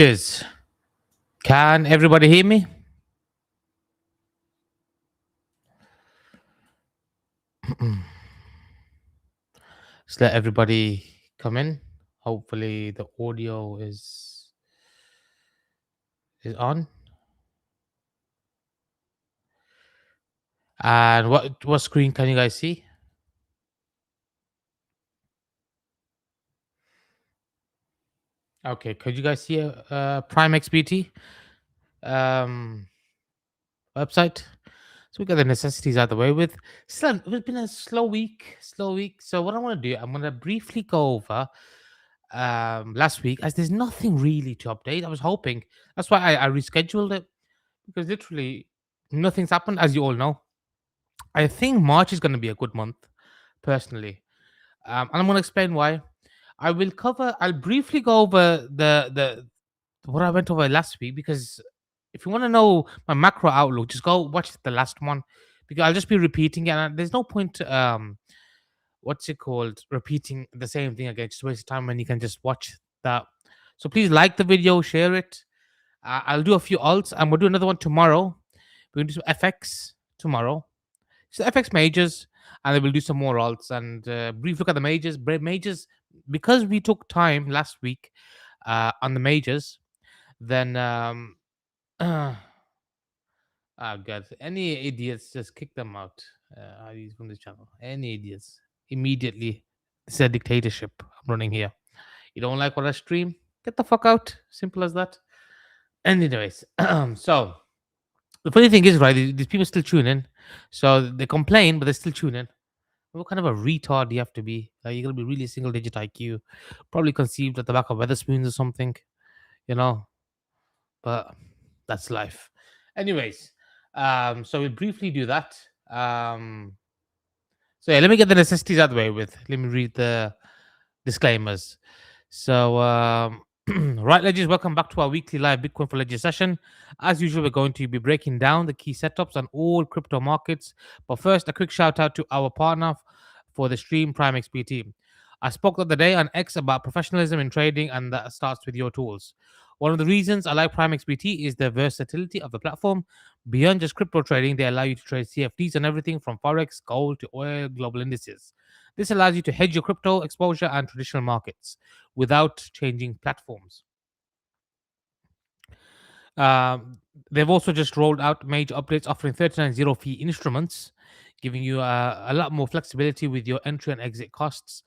Is can everybody hear me? Just let everybody come in. Hopefully the audio is on. And what screen can you guys see? Okay, could you guys see a PrimeXBT website? So we got the necessities out of the way with. It's been a slow week. So what I want to do, I'm gonna briefly go over last week, as there's nothing really to update. I was hoping, that's why I rescheduled it, because literally nothing's happened, as you all know. I think March is going to be a good month, personally, and I'm going to explain why. I'll briefly go over the what I went over last week, because if you want to know my macro outlook, just go watch the last one, because I'll just be repeating it. And there's no point, what's it called, repeating the same thing again. Just waste of time when you can just watch that. So please like the video, share it. I'll do a few alts, and we'll do another one tomorrow. We're going to do some FX tomorrow. So FX majors, and then we'll do some more alts and brief look at the majors. Majors, because we took time last week on the majors, then oh god, any idiots, just kick them out. From this channel. Any idiots, immediately. It's a dictatorship I'm running here. You don't like what I stream? Get the fuck out. Simple as that. Anyways, so the funny thing is, right, these people still tune in. So they complain, but they still tune in. What kind of a retard do you have to be? You're gonna be really single digit IQ, probably conceived at the back of Weatherspoons or something, you know. But that's life. Anyways, so we'll briefly do that. So yeah, let me get the necessities out of the way with. Let me read the disclaimers. So right, legends, welcome back to our weekly live Bitcoin for Legends session. As usual, we're going to be breaking down the key setups on all crypto markets. But first, a quick shout out to our partner for the stream, PrimeXBT. I spoke the other day on X about professionalism in trading, and that starts with your tools. One of the reasons I like PrimeXBT is the versatility of the platform. Beyond just crypto trading, they allow you to trade CFDs and everything from Forex, gold to oil, global indices. This allows you to hedge your crypto exposure and traditional markets without changing platforms. They've also just rolled out major updates offering 39 zero fee instruments, giving you a lot more flexibility with your entry and exit costs.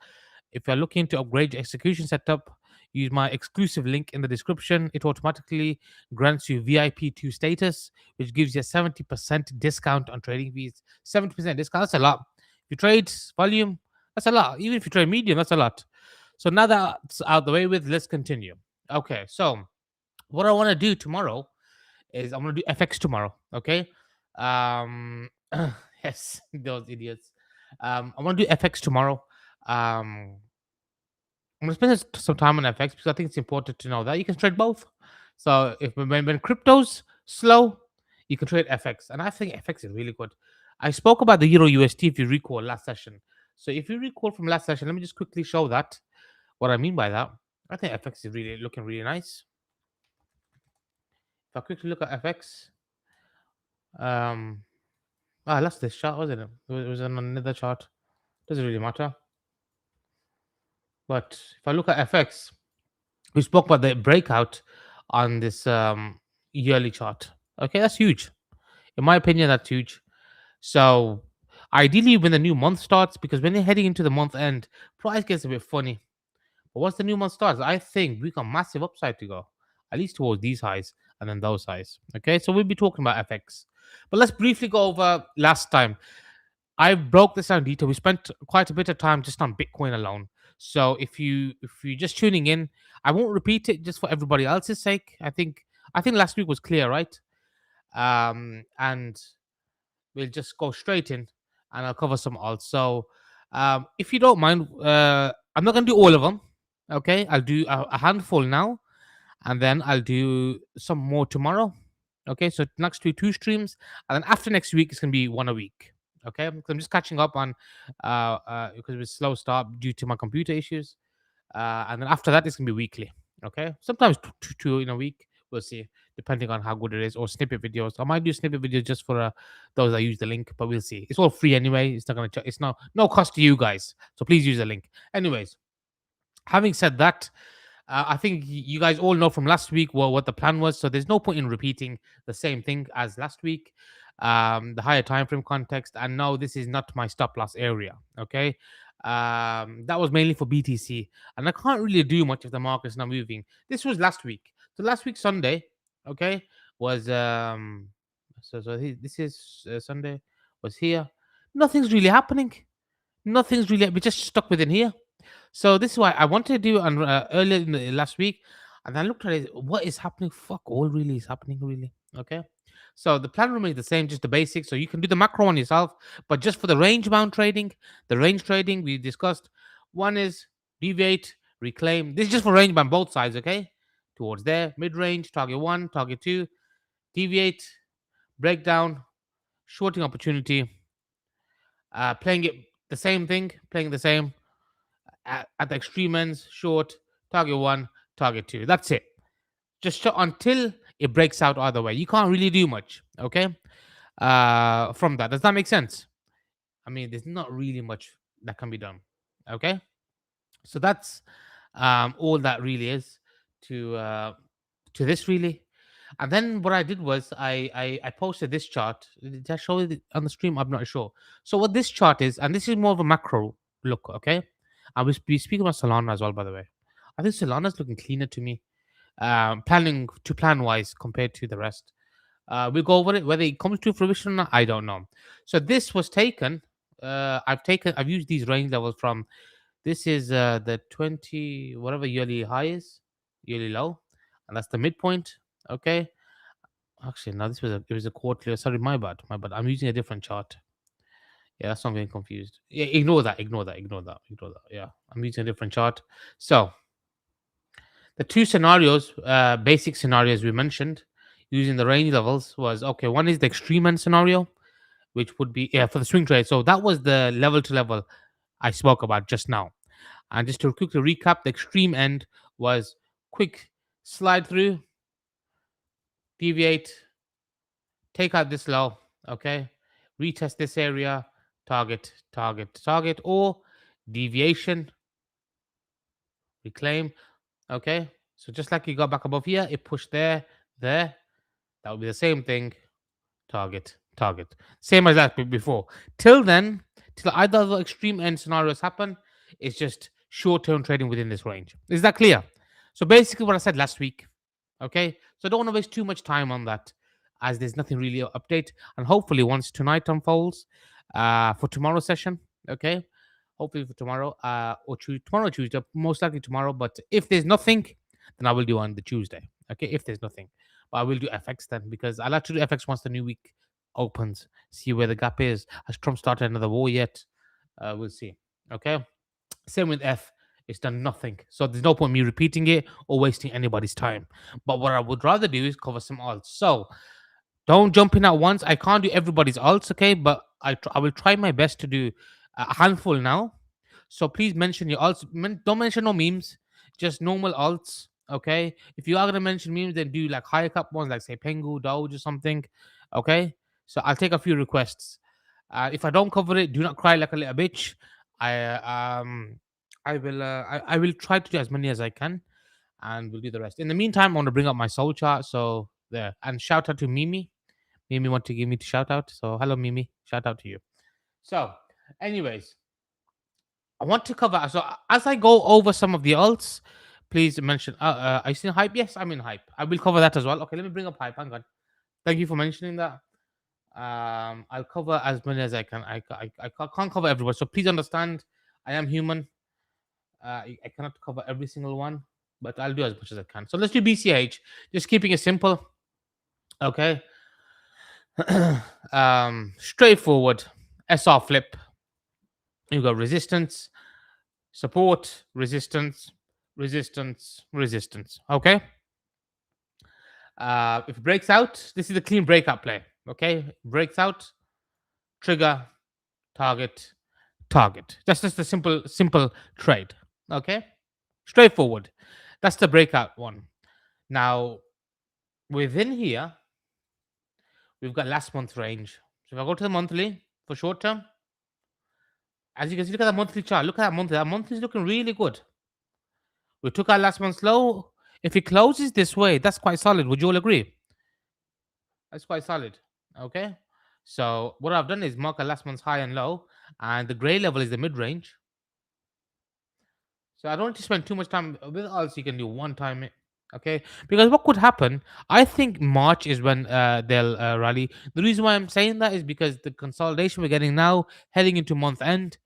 If you're looking to upgrade your execution setup, use my exclusive link in the description. It automatically grants you VIP2 status, which gives you a 70% discount on trading fees. 70% discount, that's a lot. If you trade volume, that's a lot. Even if you trade medium, that's a lot. So now that's out the way with, let's continue. Okay, so what I want to do tomorrow is I'm going to do FX tomorrow. Okay. Um, yes, those idiots. I want to do FX tomorrow. I'm going to spend some time on FX because I think it's important to know that you can trade both. So if when crypto's slow, you can trade FX, and I think FX is really good. I spoke about the Euro UST, if you recall, last session. So if you recall from last session, let me just quickly show that. What I mean by that, I think FX is really looking really nice. If I quickly look at FX, I lost this chart, wasn't it? It was on another chart. Doesn't really matter. But if I look at FX, we spoke about the breakout on this yearly chart. Okay, that's huge. In my opinion, that's huge. So ideally, when the new month starts, because when you're heading into the month end, price gets a bit funny. But once the new month starts, I think we got massive upside to go, at least towards these highs and then those highs. Okay, so we'll be talking about FX. But let's briefly go over last time. I broke this down in detail. We spent quite a bit of time just on Bitcoin alone. So if you're just tuning in, I won't repeat it just for everybody else's sake. I think last week was clear, right? And we'll just go straight in, and I'll cover some alts. So if you don't mind, I'm not gonna do all of them. Okay, I'll do a handful now, and then I'll do some more tomorrow. Okay, so next week 2 streams, and then after next week it's gonna be 1 a week. Okay, I'm just catching up on because it was slow start due to my computer issues, and then after that it's gonna be weekly. Okay, sometimes two in a week. We'll see, depending on how good it is, or snippet videos. I might do snippet videos just for those that use the link, but we'll see. It's all free anyway. It's not gonna. It's no cost to you guys. So please use the link. Anyways, having said that, I think you guys all know from last week what the plan was. So there's no point in repeating the same thing as last week. The higher time frame context, and no, this is not my stop loss area. Okay, that was mainly for BTC, and I can't really do much if the market's not moving. This was last week. So last week Sunday, okay, was this is Sunday was here. Nothing's really happening. Nothing's really. We just stuck within here. So this is why I wanted to do on earlier in the last week, and I looked at it. What is happening? Fuck all really is happening really. Okay, so the plan remains the same, just the basics. So you can do the macro on yourself, but just for the range bound trading, the range trading we discussed. One is deviate, reclaim. This is just for range bound both sides. Okay, towards there, mid range, target one, target two, deviate, breakdown, shorting opportunity, playing it the same thing, playing the same at the extreme ends, short, target one, target two. That's it. Just until it breaks out either way. You can't really do much, okay? From that. Does that make sense? I mean, there's not really much that can be done, okay? So that's all that really is to this really. And then what I did was I posted this chart. Did I show it on the stream? I'm not sure. So what this chart is, and this is more of a macro look, okay? I was be speaking about Solana as well, by the way. I think Solana's looking cleaner to me, plan wise compared to the rest. We'll go over it. Whether it comes to fruition or not, I don't know. So this was taken. I've used these range levels from. This is the 20 whatever yearly high is, yearly low, and that's the midpoint. Okay. Actually, no, it was a quarterly. Sorry, my bad, my bad. I'm using a different chart. Yeah, that's why I'm getting confused. Yeah, ignore that, ignore that, ignore that, ignore that. Yeah, I'm using a different chart. So the two scenarios, basic scenarios we mentioned using the range levels was okay. One is the extreme end scenario, which would be for the swing trade. So that was the level to level I spoke about just now. And just to quickly recap, the extreme end was quick slide through, deviate, take out this low, okay, retest this area, target, target, target, or deviation, reclaim, okay. So just like you got back above here, it pushed there, there. That would be the same thing, target, target. Same as that before. Till then, till either of the extreme end scenarios happen, it's just short-term trading within this range. Is that clear? So basically what I said last week, okay? So I don't want to waste too much time on that as there's nothing really to update. And hopefully once tonight unfolds for tomorrow's session, okay? Hopefully for tomorrow or tomorrow or Tuesday, most likely tomorrow. But if there's nothing, then I will do on the Tuesday, okay? If there's nothing. But I will do FX then because I like to do FX once the new week opens, see where the gap is. Has Trump started another war yet? We'll see, okay? Same with F. It's done nothing. So there's no point me repeating it or wasting anybody's time. But what I would rather do is cover some alts. So don't jump in at once. I can't do everybody's alts, okay? But I will try my best to do a handful now. So please mention your alts. Don't mention no memes, just normal alts, okay? If you are going to mention memes, then do like higher cap ones, like say PENGU, Doge or something, okay? So I'll take a few requests. If I don't cover it, do not cry like a little bitch. I will try to do as many as I can, and we'll do the rest. In the meantime, I want to bring up my soul chart. So there, and shout out to Mimi. Mimi want to give me the shout out. So hello, Mimi. Shout out to you. So, anyways, I want to cover. So as I go over some of the alts, please mention. Are you in hype? Yes, I'm in hype. I will cover that as well. Okay, let me bring up hype. Hang on. Thank you for mentioning that. I'll cover as many as I can. I can't cover everybody, so please understand. I am human. I cannot cover every single one, but I'll do as much as I can. So let's do BCH. Just keeping it simple. Okay. Straightforward. SR flip. You got resistance, support, resistance, resistance, resistance. Okay. If it breaks out, this is a clean breakout play. Okay, breaks out, trigger, target, target. That's just a simple trade. Okay, straightforward. That's the breakout one. Now, within here, we've got last month's range. So if I go to the monthly for short term, as you can see, look at the monthly chart. Look at that monthly. That monthly is looking really good. We took our last month's low. If it closes this way, that's quite solid. Would you all agree? That's quite solid. Okay. So what I've done is mark a last month's high and low, and the gray level is the mid range. So I don't need to spend too much time with alts. You can do one time, okay? Because what could happen? I think March is when they'll rally. The reason why I'm saying that is because the consolidation we're getting now, heading into month end,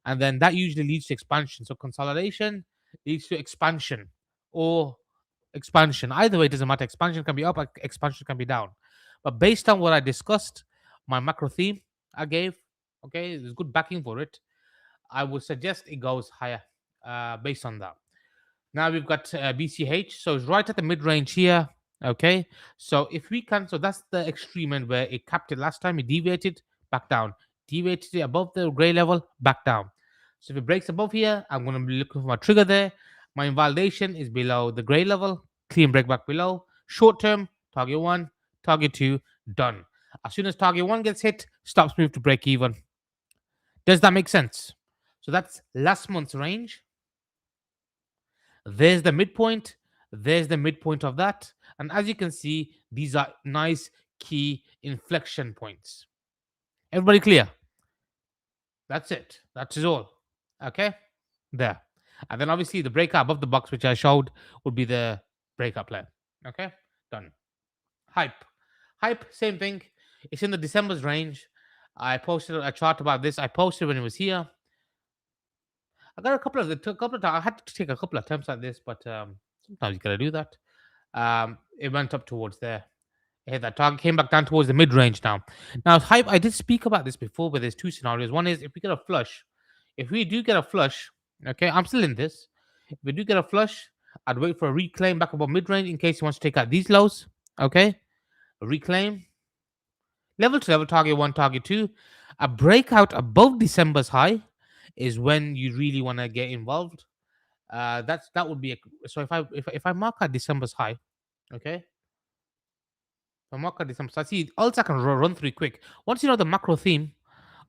and then that usually leads to expansion. So consolidation leads to expansion, or expansion. Either way, it doesn't matter. Expansion can be up, expansion can be down. But based on what I discussed, my macro theme I gave, okay, there's good backing for it. I would suggest it goes higher based on that. Now we've got BCH, so it's right at the mid range here. Okay, so if we can, so that's the extreme end where it capped it last time, it deviated back down, deviated it above the gray level, back down. So if it breaks above here, I'm going to be looking for my trigger there. My invalidation is below the gray level, clean break back below. Short term, target 1, target 2, done. As soon as target 1 gets hit, stops move to break even. Does that make sense? So that's last month's range. There's the midpoint. There's the midpoint of that. And as you can see, these are nice key inflection points. Everybody clear? That's it. That is all. Okay? There. And then obviously the breakout above the box, which I showed, would be the breakout plan. Okay? Done. Hype. Hype, same thing. It's in the December's range. I posted a chart about this. I posted when it was here. I got a couple of times. I had to take a couple of attempts at this, but sometimes you gotta do that. It went up towards there. It hit that target, came back down towards the mid range now. Now, hype. I did speak about this before, but there's two scenarios. One is if we get a flush. If we do get a flush, okay, I'm still in this. If we do get a flush, I'd wait for a reclaim back above mid range in case he wants to take out these lows. Okay, a reclaim. Level to level, target 1, target 2. A breakout above December's high is when you really want to get involved. That would be so if I mark at December's high, okay. If I mark at December, so I see also I can run through quick. Once you know the macro theme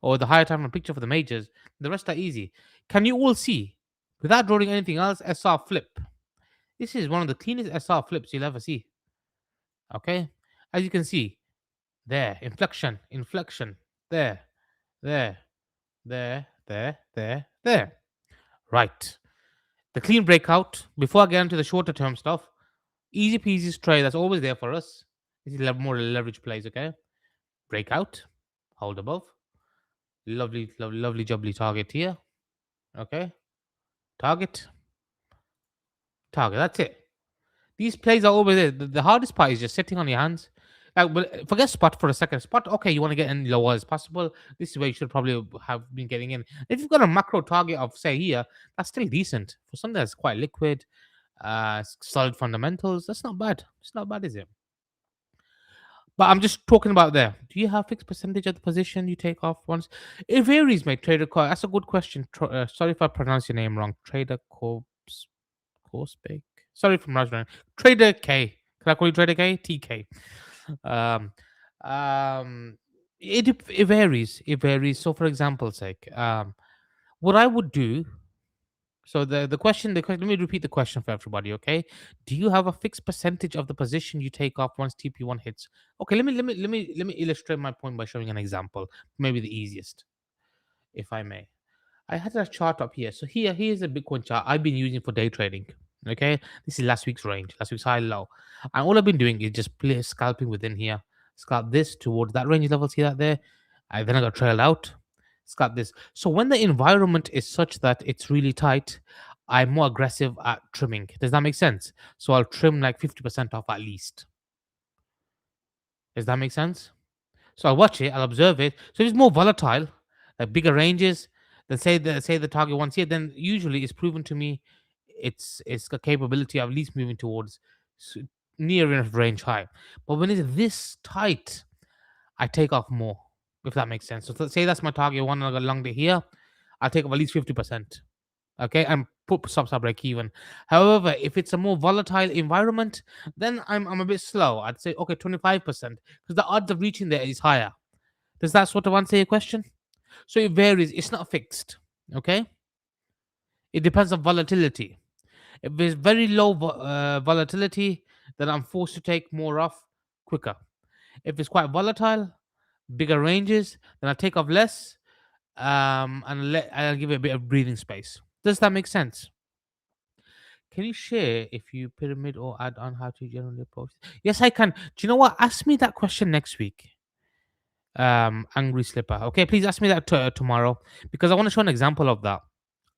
or the higher time frame picture for the majors, the rest are easy. Can you all see without drawing anything else? SR flip. This is one of the cleanest SR flips you'll ever see. Okay, as you can see, there inflection, there, there, there. Right. The clean breakout. Before I get into the shorter term stuff, easy peasy trade. That's always there for us. This is more leverage plays. Okay. Breakout. Hold above. Lovely, lovely, lovely, jubbly target here. Okay. Target. Target. That's it. These plays are always there. The hardest part is just sitting on your hands. But forget spot for a second. Spot, okay, you want to get in lower as possible. This is where you should probably have been getting in. If you've got a macro target of, say, here, that's still decent. For something that's quite liquid, solid fundamentals, that's not bad. It's not bad, is it? But I'm just talking about there. Do you have fixed percentage of the position you take off once? It varies, mate. Trader Core. That's a good question. Sorry if I pronounce your name wrong. Trader Corps. Corspec. Sorry if I'm wrong. Trader K. Can I call you Trader K? TK. Um, it varies. It varies. So, for example's sake, what I would do. So the question. Let me repeat the question for everybody. Okay, do you have a fixed percentage of the position you take off once TP1 hits? Okay, let me illustrate my point by showing an example. Maybe the easiest, if I may. I had a chart up here. So here's a Bitcoin chart I've been using for day trading. Okay, this is last week's range, last week's high low, and all I've been doing is just scalping within here. Scalp this towards that range level. See that there? Then I got trailed out. Scalp this. So when the environment is such that it's really tight, I'm more aggressive at trimming. Does that make sense? So I'll trim like 50% off at least. Does that make sense? So I'll watch it, I'll observe it. So if it's more volatile, like bigger ranges, then say the target once here, then usually it's proven to me it's a capability of at least moving towards near enough range high. But when it's this tight, I take off more, if that makes sense. So say that's my target one along the here, I'll take off at least 50%. Okay, and put stops at break even. However, if it's a more volatile environment, then I'm a bit slow. I'd say okay, 25%, because the odds of reaching there is higher. Does that sort of answer your question? So it varies. It's not fixed. Okay, it depends on volatility. If there's very low volatility, then I'm forced to take more off quicker. If it's quite volatile, bigger ranges, then I take off less, and I'll give it a bit of breathing space. Does that make sense? Can you share if you pyramid or add on how to generally post? Yes, I can. Do you know what? Ask me that question next week. Angry slipper. Okay, please ask me that tomorrow, because I want to show an example of that.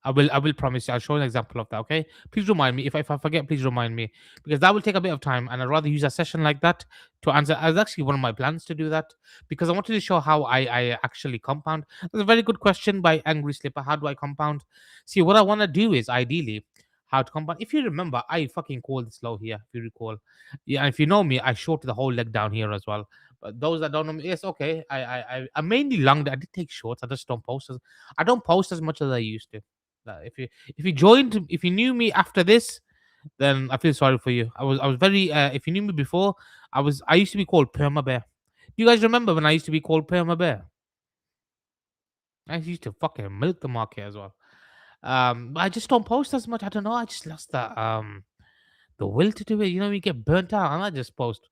I will promise you I'll show an example of that. Okay, please remind me. If I forget, please remind me, because that will take a bit of time, and I'd rather use a session like that to answer. It's actually one of my plans to do that, because I wanted to show how I actually compound. That's a very good question by Angry Slipper. How do I compound? See, what I want to do is ideally how to compound. If you remember, I fucking called this low here. If you recall, yeah. And if you know me, I shorted the whole leg down here as well. But those that don't know me, yes, okay. I mainly longed. I did take shorts. I just don't post I don't post as much as I used to. If you knew me after this, then I feel sorry for you. I was very if you knew me before, I used to be called Perma Bear. Do you guys remember when I used to be called Perma Bear? I used to fucking milk the market as well. But I just don't post as much. I don't know. I just lost that the will to do it. You know, you get burnt out, and I just post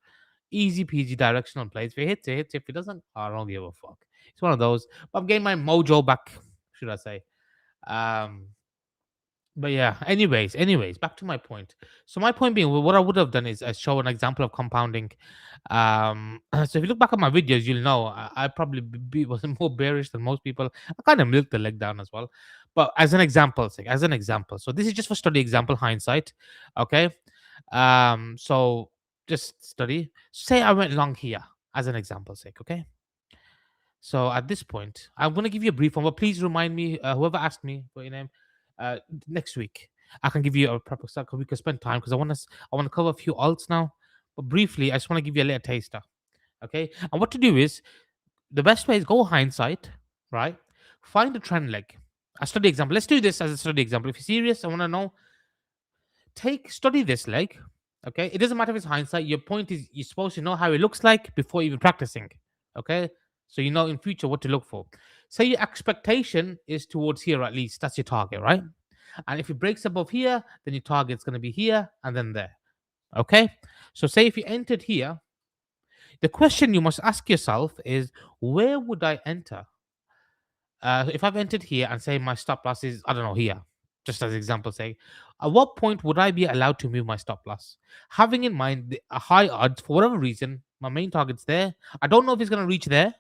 easy peasy directional plays. If it hits, it hits. If it doesn't, I don't give a fuck. It's one of those. But I'm getting my mojo back, should I say? Um, But yeah, anyways, back to my point. So my point being, what I would have done is show an example of compounding. So if you look back at my videos, you'll know I probably was more bearish than most people. I kind of milked the leg down as well. But as an example, so this is just for study example hindsight. Okay. So just study. Say I went long here as an example sake. Okay. So at this point, I'm going to give you a brief one, but please remind me, whoever asked me for your name, next week. I can give you a proper start, because we can spend time, because I want to cover a few alts now. But briefly, I just want to give you a little taster. Okay. And what to do is, the best way is go hindsight, right? Find a trend leg. A study example. Let's do this as a study example. If you're serious, I want to know. Study this leg. Okay. It doesn't matter if it's hindsight. Your point is you're supposed to know how it looks like before even practicing. Okay. So you know in future what to look for. Say your expectation is towards here at least. That's your target, right? And if it breaks above here, then your target's going to be here and then there. Okay. So say if you entered here, the question you must ask yourself is, where would I enter? If I've entered here and say my stop loss is, I don't know, here, just as example, say, at what point would I be allowed to move my stop loss? Having in mind a high odds, for whatever reason, my main target's there. I don't know if it's going to reach there,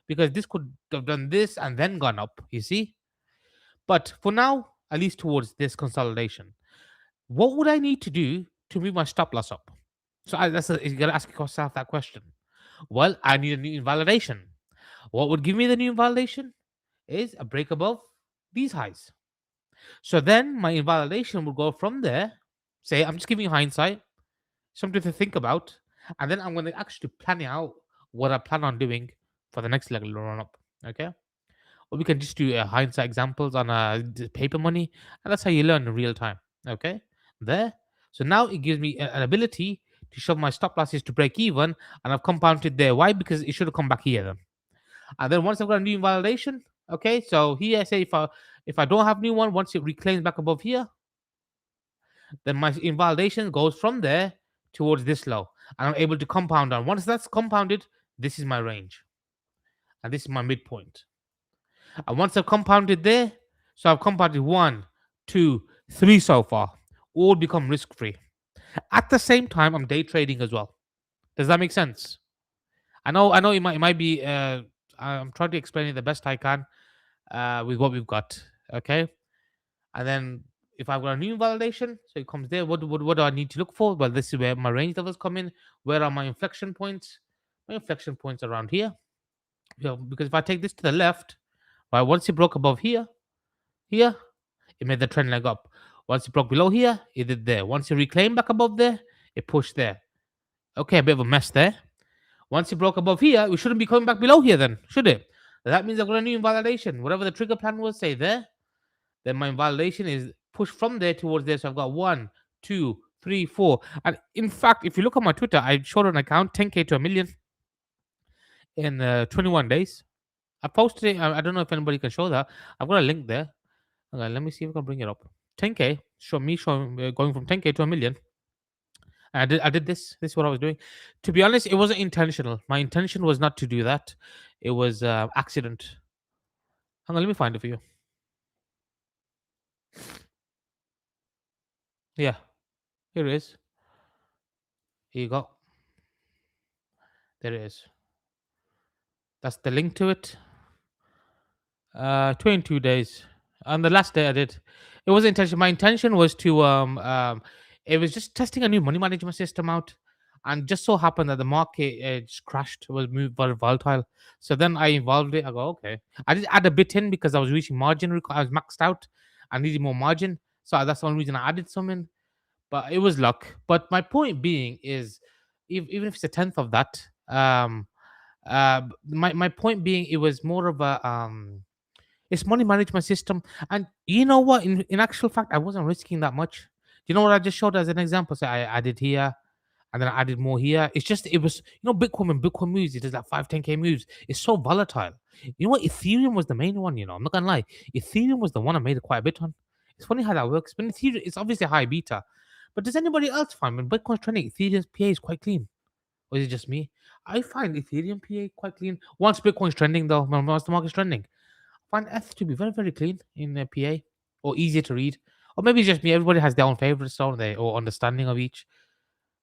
because this could have done this and then gone up, you see? But for now, at least towards this consolidation, what would I need to do to move my stop loss up? So you got to ask yourself that question. Well, I need a new invalidation. What would give me the new invalidation is a break above these highs. So then my invalidation will go from there. Say, I'm just giving you hindsight, something to think about, and then I'm going to actually plan it out what I plan on doing for the next level run up. Okay. Or we can just do hindsight examples on paper money, and that's how you learn in real time. Okay. There. So now it gives me an ability to shove my stop losses to break even, and I've compounded there. Why? Because it should have come back here then. And then once I've got a new invalidation, okay, so here, say if I don't have new one, once it reclaims back above here, then my invalidation goes from there towards this low, and I'm able to compound on. Once that's compounded, this is my range, and this is my midpoint. And once I've compounded there, so I've compounded 1, 2, 3 so far, all become risk free. At the same time, I'm day trading as well. Does that make sense? I know it might be. I'm trying to explain it the best I can with what we've got. Okay, and then if I've got a new validation, so it comes there. What do I need to look for? Well, this is where my range levels come in. Where are my inflection points? My inflection points around here. Because if I take this to the left, right, once it broke above here, it made the trend leg up. Once it broke below here, it did there. Once it reclaimed back above there, it pushed there. Okay, a bit of a mess there. Once it broke above here, we shouldn't be coming back below here then, should it? That means I've got a new invalidation. Whatever the trigger plan was, say there. Then my validation is pushed from there towards there. So I've got 1, 2, 3, 4. And in fact, if you look at my Twitter, I showed an account 10K to a million in 21 days. I posted it. I don't know if anybody can show that. I've got a link there. Okay, let me see if I can bring it up. 10K. Show me showing going from 10K to a million. And I did this. This is what I was doing. To be honest, it wasn't intentional. My intention was not to do that. It was accident. Hang on, let me find it for you. Yeah, here it is. Here you go. There it is. That's the link to it. 22 days. On the last day I did. It was intention. My intention was to it was just testing a new money management system out. And just so happened that the market just crashed, was moved very volatile. So then I involved it. I go, okay. I did add a bit in because I was reaching margin. I was maxed out. I needed more margin. So that's the only reason I added some in. But it was luck. But my point being is, even if it's a tenth of that, my point being, it was more of a it's money management system. And you know what? In actual fact, I wasn't risking that much. Do you know what I just showed as an example? So I added here, and then I added more here. It's just, it was, Bitcoin, when Bitcoin moves, it does like 5, 10K moves. It's so volatile. You know what? Ethereum was the main one, I'm not gonna lie. Ethereum was the one I made quite a bit on. It's funny how that works. But Ethereum, it's obviously high beta. But does anybody else find when Bitcoin's trending, Ethereum's PA is quite clean? Or is it just me? I find Ethereum PA quite clean. Once Bitcoin's trending, though, once the market's trending, I find ETH to be very, very clean in PA, or easier to read. Or maybe it's just me. Everybody has their own favorites, don't they? Or understanding of each.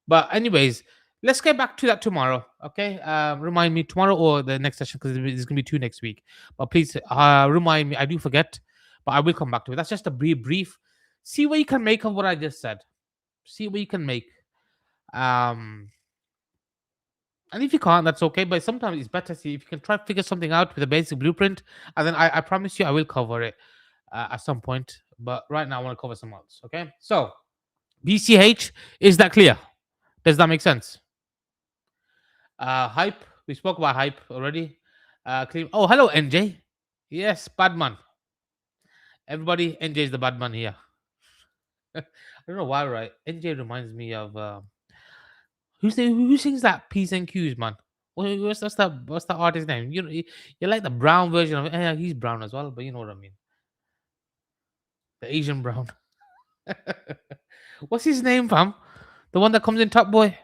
But anyways, let's get back to that tomorrow. Okay. Remind me tomorrow or the next session, because there's gonna be 2 next week. But please remind me. I do forget, but I will come back to it. That's just a brief. See what you can make of what I just said. See what you can make. And if you can't, that's okay. But sometimes it's better see if you can try to figure something out with a basic blueprint, and then I promise you I will cover it at some point. But right now I want to cover some else. Okay. So BCH, is that clear? Does that make sense? Hype. We spoke about hype already. Oh, hello NJ. Yes, Badman. Everybody, NJ is the Badman here. I don't know why, right? NJ reminds me of who sings that P's and Q's, man? What's that artist's name? You're like the brown version of he's brown as well, but you know what I mean. The Asian brown. What's his name, fam? The one that comes in Top Boy.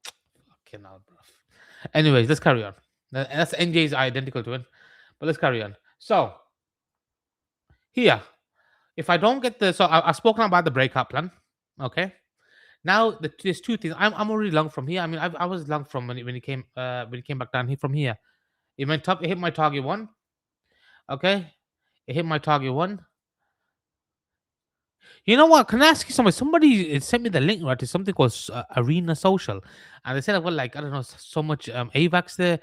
Fucking hell, bro. Anyways, let's carry on. That's NJ's identical twin. But let's carry on. So here, if I don't get I've spoken about the breakout plan. Okay. Now there's 2 things. I'm already long from here. I mean, I was long from when it came back down here from here. It went up. It hit my target 1. Okay, it hit my target 1. You know what? Can I ask you something? Somebody sent me the link, right, to something called Arena Social, and they said I've got, like, I don't know, so much AVAX there,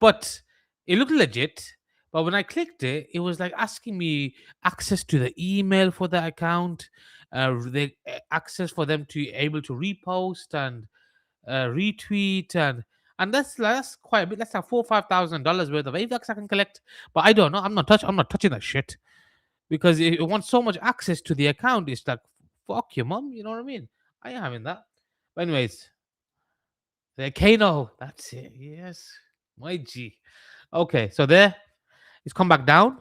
but it looked legit. But when I clicked it, it was like asking me access to the email for the account, the access for them to able to repost and retweet, and that's quite a bit. That's like $4,000-5,000 worth of AVAX I can collect. But I don't know. I'm not touching that shit, because it wants so much access to the account. It's like, fuck your mom. You know what I mean? I ain't having that. But anyways, the Kano. That's it. Yes, my G. Okay, so there, it's come back down.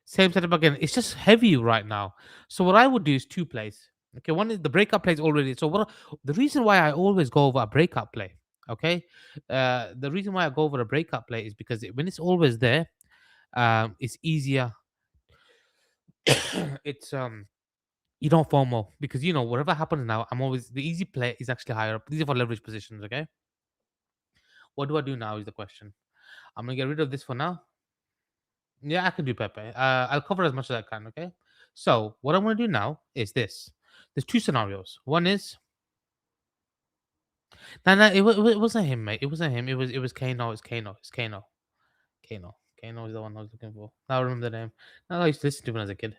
Same setup again. It's just heavy right now. So what I would do is 2 plays. Okay, one is the breakup plays already. So the reason why I always go over a breakup play, okay, the reason why I go over a breakup play is because when it's always there, it's easier. It's you don't FOMO, because whatever happens now, the easy play is actually higher up. These are for leverage positions. Okay, what do I do now is the question. I'm gonna get rid of this for now. Yeah, I can do Pepe. I'll cover as much as I can. Okay. So what I'm gonna do now is this. There's 2 scenarios. One is no, it wasn't him, mate. It wasn't him. It was Kano. It's Kano. It's Kano. Kano. Kano is the one I was looking for. Now I remember the name. Now I used to listen to him as a kid.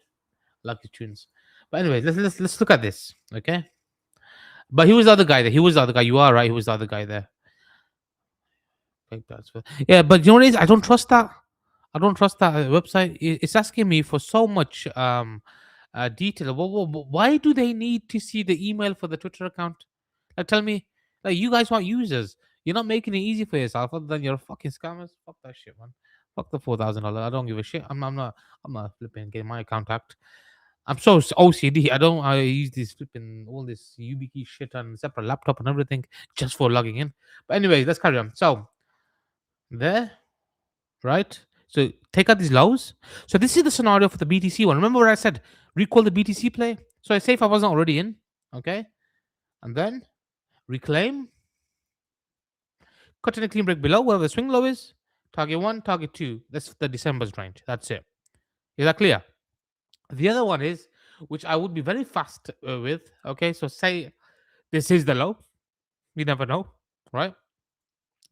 Like his tunes. But anyway, let's look at this. Okay. But he was the other guy there. He was the other guy. You are right. He was the other guy there. Yeah, but you know what it is? I don't trust that. I don't trust that website. It's asking me for so much detail. Why do they need to see the email for the Twitter account? Like, tell me, like, you guys want users. You're not making it easy for yourself. Other than you're fucking scammers. Fuck that shit, man. Fuck the $4,000. I don't give a shit. I'm not flipping getting my account hacked. I'm so OCD. I use this flipping all this YubiKey shit on separate laptop and everything just for logging in. But anyway, let's carry on. So there, right? So take out these lows. So this is the scenario for the BTC one. Remember what I said? Recall the BTC play. So I say if I wasn't already in, okay, and then reclaim, cut in a clean break below wherever the swing low is. Target one, target two. That's the December's range. That's it. Is that clear? The other one is, which I would be very fast with. Okay, so say this is the low. You never know, right?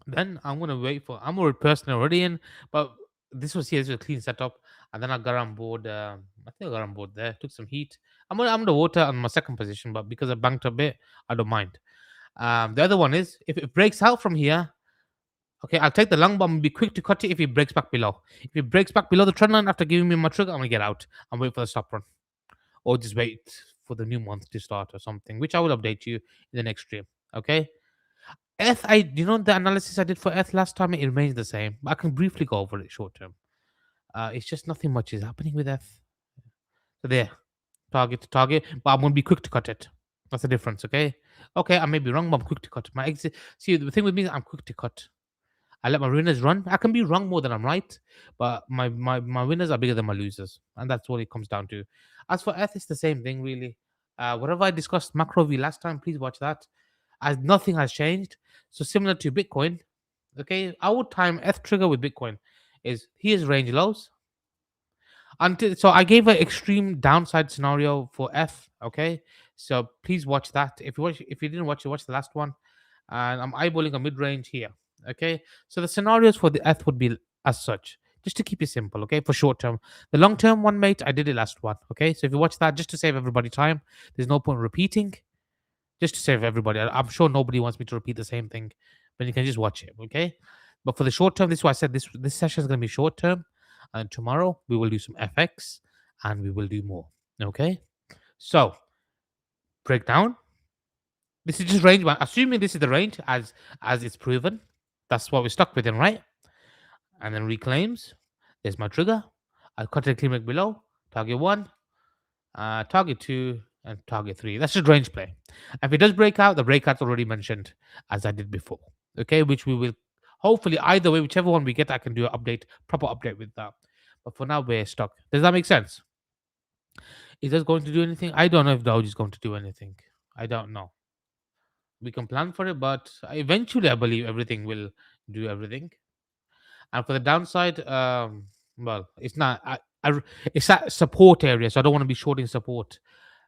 Then I'm gonna wait for. I'm a person already in, but this was here. This was a clean setup, and then I got on board. I think I got on board there. Took some heat. I'm the water on my second position, but because I banked a bit, I don't mind. The other one is if it breaks out from here. Okay, I'll take the long bomb and be quick to cut it if it breaks back below. If it breaks back below the trend line after giving me my trigger, I'm gonna get out and wait for the stop run, or just wait for the new month to start or something, which I will update you in the next stream. Okay. The analysis I did for ETH last time, it remains the same. I can briefly go over it short term. It's just nothing much is happening with ETH. So there, target to target, but I'm gonna be quick to cut it. That's the difference, okay? Okay, I may be wrong, but I'm quick to cut. My exit. See, the thing with me is I'm quick to cut. I let my winners run. I can be wrong more than I'm right, but my winners are bigger than my losers, and that's what it comes down to. As for ETH, it's the same thing, really. Whatever I discussed macro V last time, please watch that. As nothing has changed. So similar to Bitcoin, okay, our time ETH trigger with Bitcoin is here's range lows. Until so I gave an extreme downside scenario for F. Okay, so please watch that. If you didn't watch it, watch the last one. And I'm eyeballing a mid range here. Okay, so the scenarios for the F would be as such. Just to keep it simple, okay, for short term. The long term one, mate, I did it last one. Okay, so if you watch that, just to save everybody time, there's no point repeating. Just to save everybody, I'm sure nobody wants me to repeat the same thing, but you can just watch it, okay? But for the short term, this is why I said this session is going to be short term, and tomorrow we will do some FX and we will do more, okay? So breakdown. This is just range one. Assuming this is the range as it's proven, that's what we're stuck with, right? And then reclaims. There's my trigger. I'll cut a clean below. Target one, target two, and target three. That's just range play. If it does break out, the breakout's already mentioned as I did before. Okay, which we will hopefully either way, whichever one we get, I can do an update, proper update with that. But for now, we're stuck. Does that make sense? Is this going to do anything? I don't know if Doge is going to do anything. I don't know. We can plan for it, but eventually, I believe everything will do everything. And for the downside, well, it's not. It's that support area, so I don't want to be shorting support.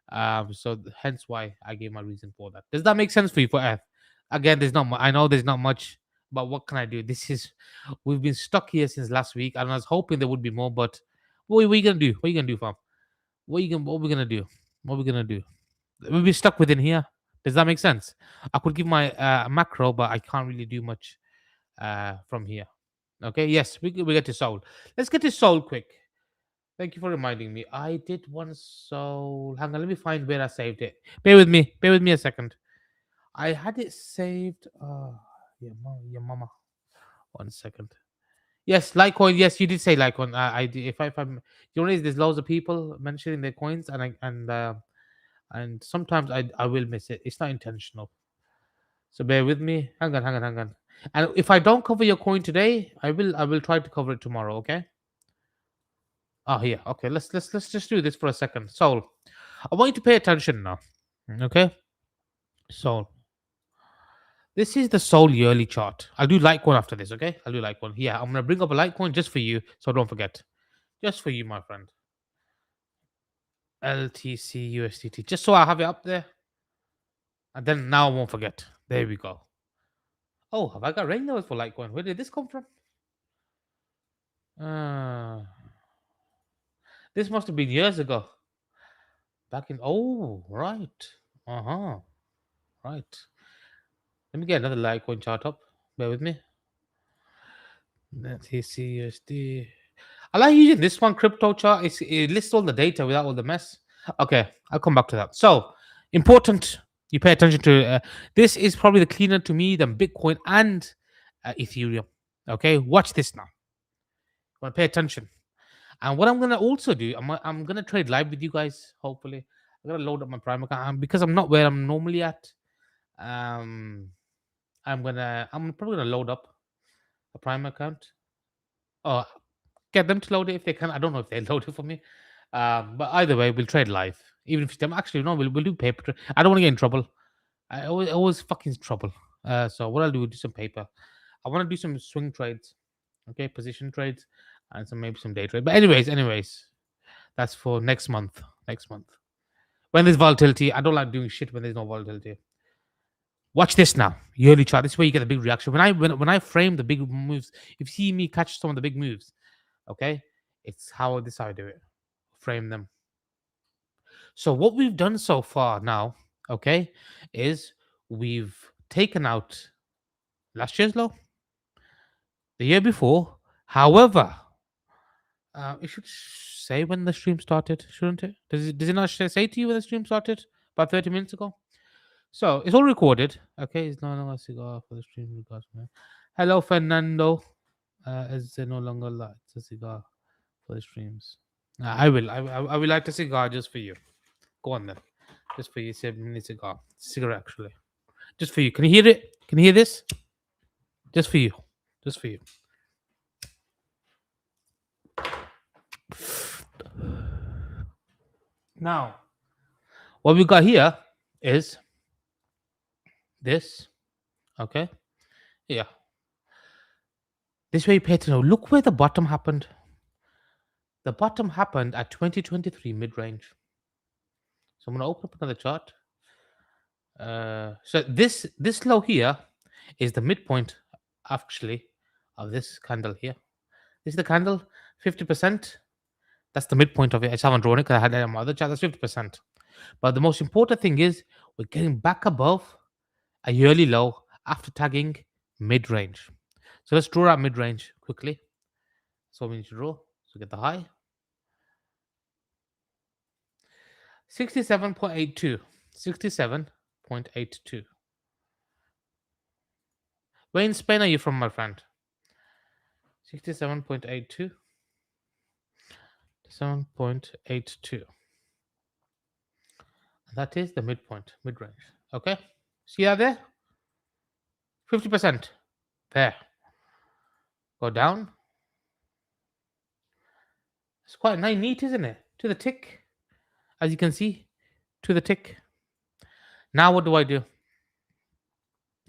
Hence why I gave my reason for that. Does that make sense for you for F? Again, there's not. I know there's not much, but what can I do? We've been stuck here since last week, and I was hoping there would be more. But what are you gonna do? What are you gonna do, fam? What are we gonna do? What are we gonna do? We'll be stuck within here. Does that make sense? I could give my macro, but I can't really do much from here. Okay. Yes, we get to Soul. Let's get to Soul quick. Thank you for reminding me. I did one Soul. Hang on, let me find where I saved it. Bear with me. Bear with me a second. I had it saved. Your mama. One second. Yes, Litecoin. Yes, you did say Litecoin. I did. If I'm, you know, there's loads of people mentioning their coins, and sometimes I will miss it. It's not intentional. So bear with me. Hang on. And if I don't cover your coin today, I will try to cover it tomorrow. Okay. Oh, here. Okay, let's just do this for a second. Soul, I want you to pay attention now. Okay, Soul. This is the Soul yearly chart. I'll do Litecoin after this. Okay, I'll do Litecoin. Yeah, I'm gonna bring up a Litecoin just for you, so don't forget. Just for you, my friend. LTC USDT. Just so I have it up there, and then now I won't forget. There we go. Oh, have I got rain levels for Litecoin? Where did this come from? Uh, this must have been years ago. Back in. Oh, right. Uh huh. Right. Let me get another Litecoin chart up. Bear with me. Let's see USD. I like using this one, crypto chart. It lists all the data without all the mess. Okay, I'll come back to that. So important, you pay attention to. This is probably the cleaner to me than Bitcoin and Ethereum. Okay, watch this now. Want to pay attention. And what I'm gonna also do, I'm gonna trade live with you guys. Hopefully, I'm gonna load up my Prime account because I'm not where I'm normally at. Um, I'm probably gonna load up a Prime account. Oh, get them to load it if they can. I don't know if they load it for me. But either way, we'll trade live. Even if them actually no, we'll do paper. I don't want to get in trouble. I always fucking trouble. So what I'll do, do some paper. I want to do some swing trades, okay, position trades, and maybe some day trade. But anyways, that's for next month. Next month, when there's volatility, I don't like doing shit when there's no volatility. Watch this now, yearly chart. This is where you get a big reaction. When I frame the big moves, if you see me catch some of the big moves, okay, it's how I do it. Frame them. So what we've done so far now, okay, is we've taken out last year's low, the year before. However, it should say when the stream started, shouldn't it? Does it not say to you when the stream started? About 30 minutes ago. So it's all recorded. Okay, it's no longer a cigar for the stream. Regards, man. Hello, Fernando. Is it no longer lights a cigar for the streams? I will light a cigar just for you. Go on then. Just for you, 7 minutes cigar. Cigarette actually. Just for you. Can you hear it? Can you hear this? Just for you. Just for you. Now, what we got here is this. Okay. Yeah. This way you pay attention. Look where the bottom happened. The bottom happened at 2023 mid-range. So I'm gonna open up another chart. So this low here is the midpoint actually of this candle here. This is the candle, 50%. That's the midpoint of it. I just haven't drawn it because I had it on my other chart. That's 50%. But the most important thing is we're getting back above a yearly low after tagging mid-range. So let's draw our mid-range quickly. So we need to draw. So get the high. 67.82. 67.82. Where in Spain are you from, my friend? 67.82. 7.82. That is the midpoint, mid-range. Okay? See that there? 50%. There. Go down. It's quite nice, neat, isn't it? To the tick. As you can see, to the tick. Now what do I do?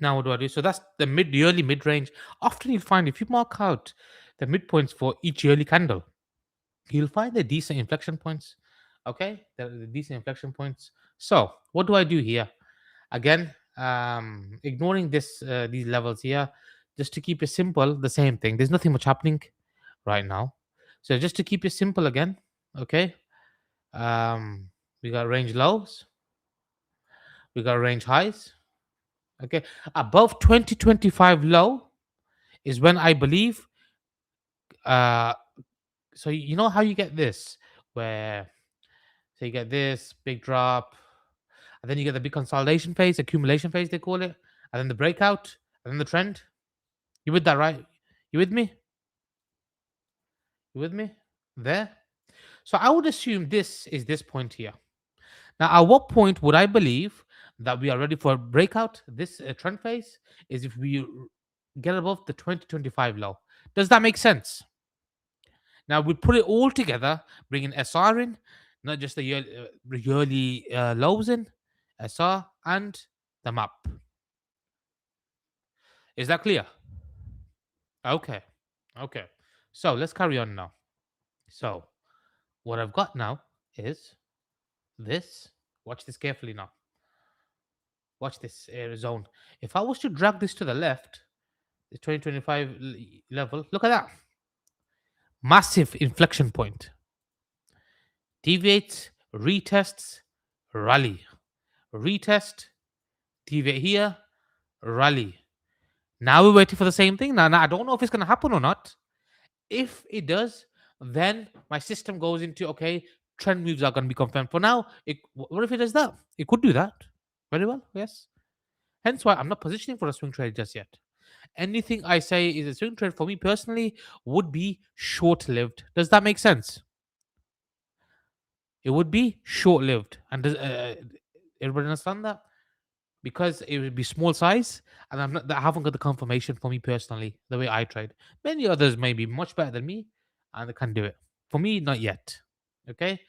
So that's the yearly mid-range. Often you'll find if you mark out the midpoints for each yearly candle, you'll find the decent inflection points. Okay? The decent inflection points. So what do I do here? Again, ignoring these levels here, just to keep it simple, the same thing. There's nothing much happening right now. So just to keep it simple again, okay? We got range lows. We got range highs. Okay, above 2025 low is when I believe. So you know how you get this, where so you get this big drop, and then you get the big consolidation phase, accumulation phase they call it, and then the breakout, and then the trend. You with that, right? You with me? You with me? There. So I would assume this is this point here. Now, at what point would I believe that we are ready for a breakout? This trend phase is if we get above the 2025 low. Does that make sense? Now we put it all together, bringing SR in, not just the yearly lows in, SR and the map. Is that clear? Okay. So let's carry on now. So what I've got now is this. Watch this carefully now. Watch this zone. If I was to drag this to the left, the 2025 level, look at that. Massive inflection point. Deviates, retests, rally. Retest, deviate here, rally. Now we're waiting for the same thing. Now I don't know if it's going to happen or not. If it does, Then my system goes into, okay, trend moves are going to be confirmed. For now, what if it does that? It could do that very well, yes. Hence why I'm not positioning for a swing trade just yet. Anything I say is a swing trade for me personally would be short lived. Does that make sense? It would be short lived. And does everybody understand that? Because it would be small size, and I haven't got the confirmation for me personally, the way I trade. Many others may be much better than me, and they can do it. For me, not yet. Okay.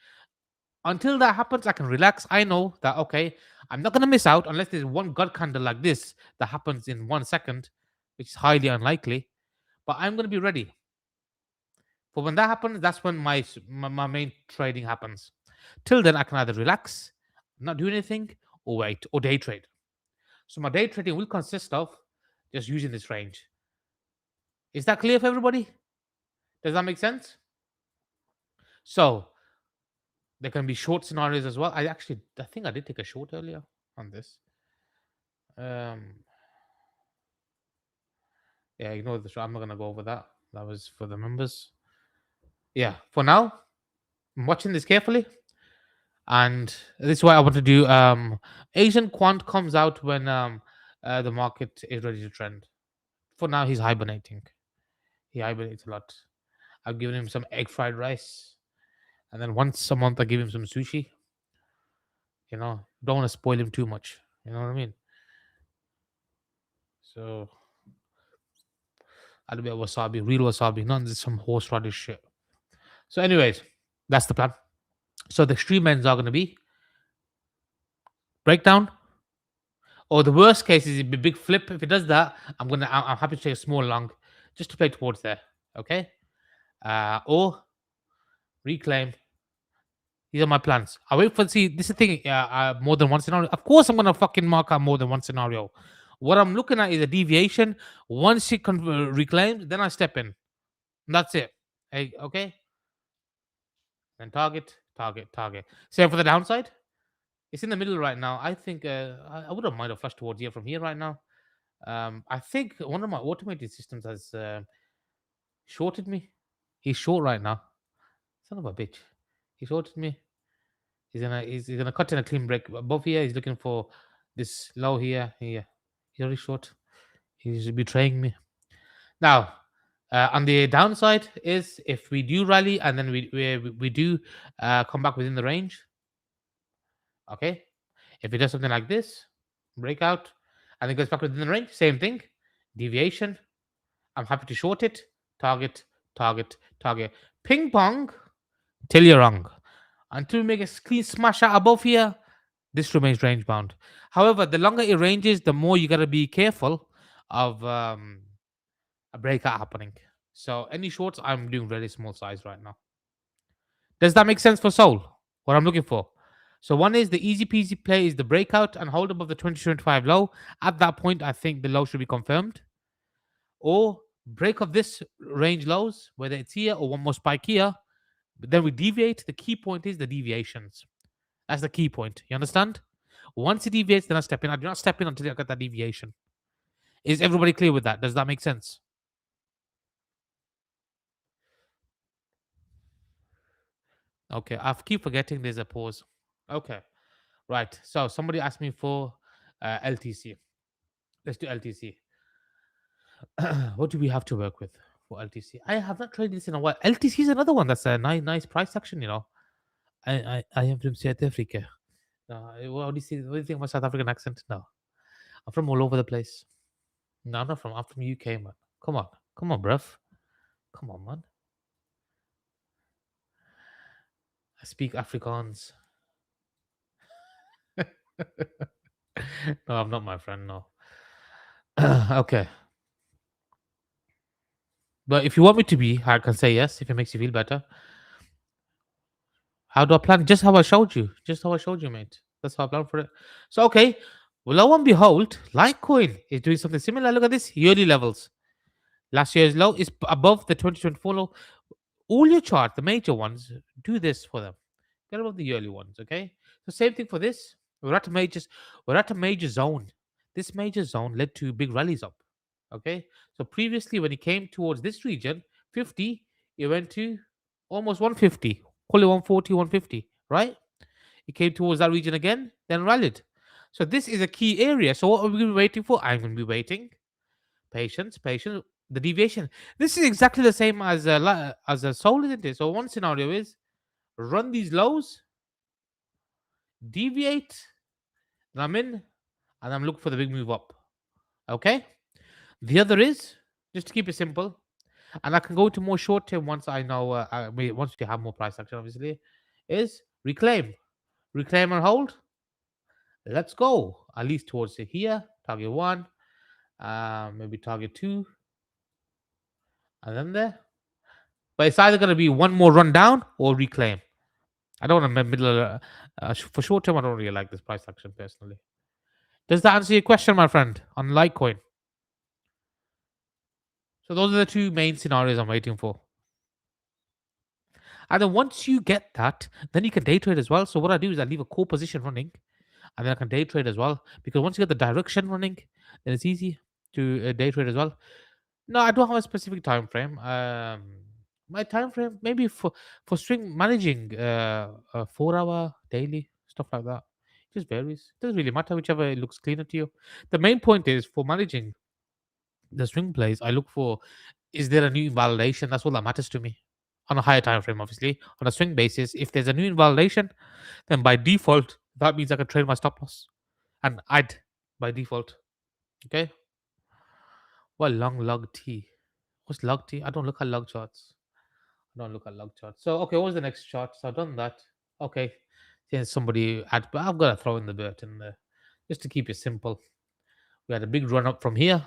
Until that happens, I can relax. I know that, okay, I'm not gonna miss out unless there's one gut candle like this that happens in 1 second, which is highly unlikely. But I'm gonna be ready for when that happens. That's when my main trading happens. Till then, I can either relax, not do anything, or wait, or day trade. So my day trading will consist of just using this range. Is that clear for everybody? Does that make sense? So there can be short scenarios as well. I think I did take a short earlier on this. Yeah, ignore the short. I'm not gonna go over that. That was for the members. Yeah, for now, I'm watching this carefully. And this is why I want to do Asian quant comes out when the market is ready to trend. For now, he's hibernating. He hibernates a lot. I've given him some egg fried rice, and then once a month I give him some sushi. Don't want to spoil him too much. You know what I mean? So a little bit of wasabi, real wasabi, not just some horseradish shit. So, anyways, that's the plan. So the extreme ends are going to be breakdown, or the worst case is a big flip. If it does that, I'm happy to take a small long, just to play towards there. Okay, or reclaim. These are my plans. I wait for see. This is the thing. More than one scenario. Of course, I'm gonna fucking mark out more than one scenario. What I'm looking at is a deviation. Once it reclaims, then I step in. That's it. Hey, okay. Then target, target, target. Same for the downside. It's in the middle right now. I think I wouldn't mind a flush towards here from here right now. I think one of my automated systems has shorted me. He's short right now. Son of a bitch. He shorted me. He's gonna cut in a clean break above here. He's looking for this low here. Here. He's already short. He's betraying me. Now, on the downside is if we do rally and then we do come back within the range. Okay. If it does something like this, breakout, and it goes back within the range, same thing. Deviation. I'm happy to short it. Target, target, target. Ping pong till you're wrong. Until we make a clean smash out above here, this remains range bound. However, the longer it ranges, the more you got to be careful of a breakout happening. So any shorts, I'm doing really small size right now. Does that make sense for Soul? What I'm looking for. So one is the easy peasy play is the breakout and hold above the 2025 low. At that point, I think the low should be confirmed. Or break of this range lows, whether it's here or one more spike here. But then we deviate. The key point is the deviations. That's the key point. You understand? Once it deviates, then I step in. I do not step in until I get that deviation. Is everybody clear with that? Does that make sense? Okay, I keep forgetting there's a pause. Okay, right. So somebody asked me for LTC. Let's do LTC. What do we have to work with for LTC? I have not traded this in a while. LTC is another one that's a nice price action. I am from South Africa. What do you think of my South African accent? No, I'm from all over the place. No, I'm not from. I'm from UK, man. Come on, bruv. Come on, man. I speak Afrikaans. No, I'm not my friend. No. Okay. But if you want me to be, I can say yes if it makes you feel better. How do I plan? Just how I showed you. Just how I showed you, mate. That's how I plan for it. So, okay. Well, lo and behold, Litecoin is doing something similar. Look at this yearly levels. Last year's low is above the 2024 low. All your chart, the major ones, do this for them. Get above the yearly ones, okay? So same thing for this. We're at a major zone. This major zone led to big rallies up. Okay. So previously, when it came towards this region, 50, it went to almost 150, call it 140, 150, right? It came towards that region again, then rallied. So this is a key area. So what are we waiting for? I'm going to be waiting. Patience, patience. The deviation. This is exactly the same as a soul, isn't it? So one scenario is run these lows, deviate, and I'm in, and I'm looking for the big move up. Okay. The other is just to keep it simple, and I can go to more short term once I know. Once we have more price action, obviously, is reclaim, reclaim and hold. Let's go at least towards here. Target one, maybe target two, and then there. But it's either going to be one more run down or reclaim. I don't want to middle. For short term, I don't really like this price action personally. Does that answer your question, my friend, on Litecoin? So those are the two main scenarios I'm waiting for. And then once you get that, then you can day trade as well. So what I do is I leave a core position running, and then I can day trade as well. Because once you get the direction running, then it's easy to day trade as well. No, I don't have a specific time frame. My time frame maybe for string managing, 4 hour daily stuff like that. It just varies. It doesn't really matter whichever it looks cleaner to you. The main point is for managing the swing plays. I look for, is there a new invalidation? That's all that matters to me. On a higher time frame, obviously, on a swing basis, if there's a new invalidation, then by default that means I can trade my stop loss and add by default. Okay. Well, long log T. What's log T? I don't look at log charts. I don't look at log charts. So okay, what's the next chart? So I've done that. Okay. Then somebody add, but I've got to throw in the dirt in there just to keep it simple. We had a big run up from here.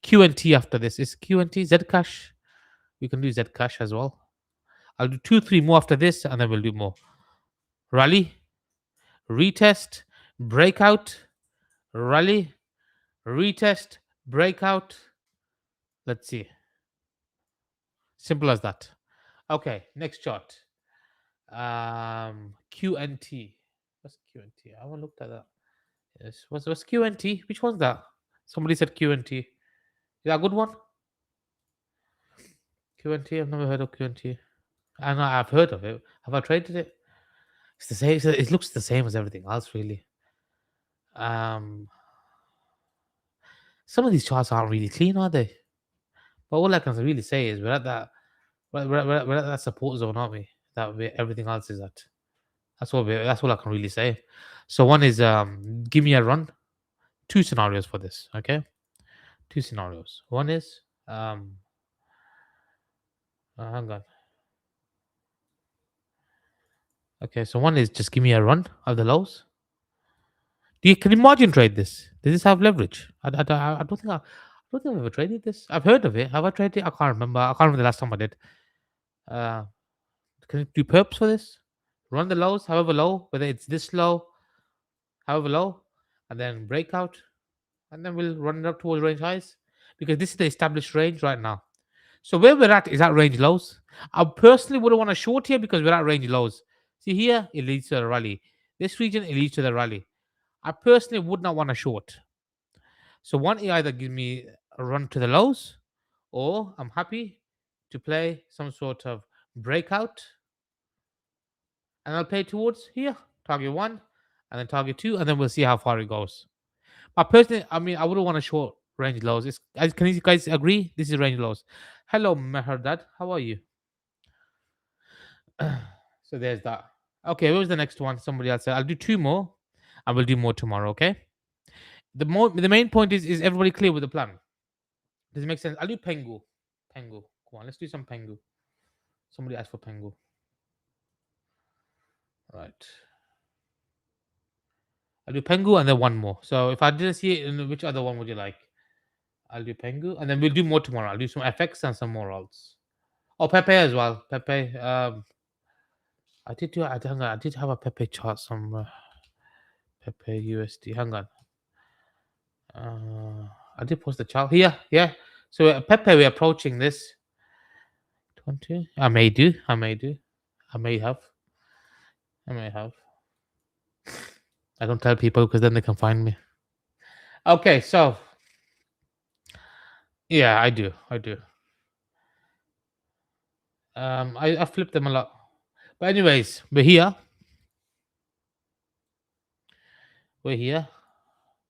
QNT after this is QNT Zcash. We can do Zcash as well. I'll do 2, 3 more after this, and then we'll do more. Rally, retest, breakout, rally, retest, breakout. Let's see. Simple as that. Okay, next chart. QNT. What's QNT? I haven't looked at that. Yes. What's QNT? Which one's that? Somebody said QNT. Is that a good one? QNT. I've never heard of QNT. I know I've heard of it. Have I traded it? It's the same. It looks the same as everything else, really. Some of these charts aren't really clean, are they? But all I can really say is we're at that we're at that support zone, aren't we? That everything else is at. That's all I can really say. So one is give me a run. 2 scenarios for this. Okay, 2 scenarios. One is hang on. Okay, so one is just give me a run of the lows. Can you margin trade this? Does this have leverage? I don't think I've ever traded this. I've heard of it. Have I traded it? I can't remember. I can't remember the last time I did. Can you do perps for this? Run the lows, however low, whether it's this low, however low, and then breakout, and then we'll run it up towards range highs because this is the established range right now. So where we're at is at range lows. I personally wouldn't want to short here because we're at range lows. See here, it leads to a rally. This region, it leads to the rally. I personally would not want to short. So one, it either gives me a run to the lows, or I'm happy to play some sort of breakout, and I'll play towards here, target 1, and then target 2, and then we'll see how far it goes. But personally, I mean, I wouldn't want to short range lows. Can you guys agree? This is range lows. Hello, Mehrdad. How are you? So there's that. Okay, what was the next one? Somebody else said, I'll do 2 more, and we'll do more tomorrow, okay? The main point is everybody clear with the plan? Does it make sense? I'll do PENGU. PENGU. Come on, let's do some PENGU. Somebody asked for PENGU. Right. I'll do PENGU and then one more. So if I didn't see it, which other one would you like? I'll do PENGU and then we'll do more tomorrow. I'll do some FX and some more alts. Oh, Pepe as well. Pepe. I did have a Pepe chart somewhere. Pepe USD. Hang on. I did post the chart here. Yeah. So Pepe, we're approaching this. 20. I may have. I don't tell people because then they can find me. Okay, so yeah, I do. I flipped them a lot. But anyways, we're here. We're here.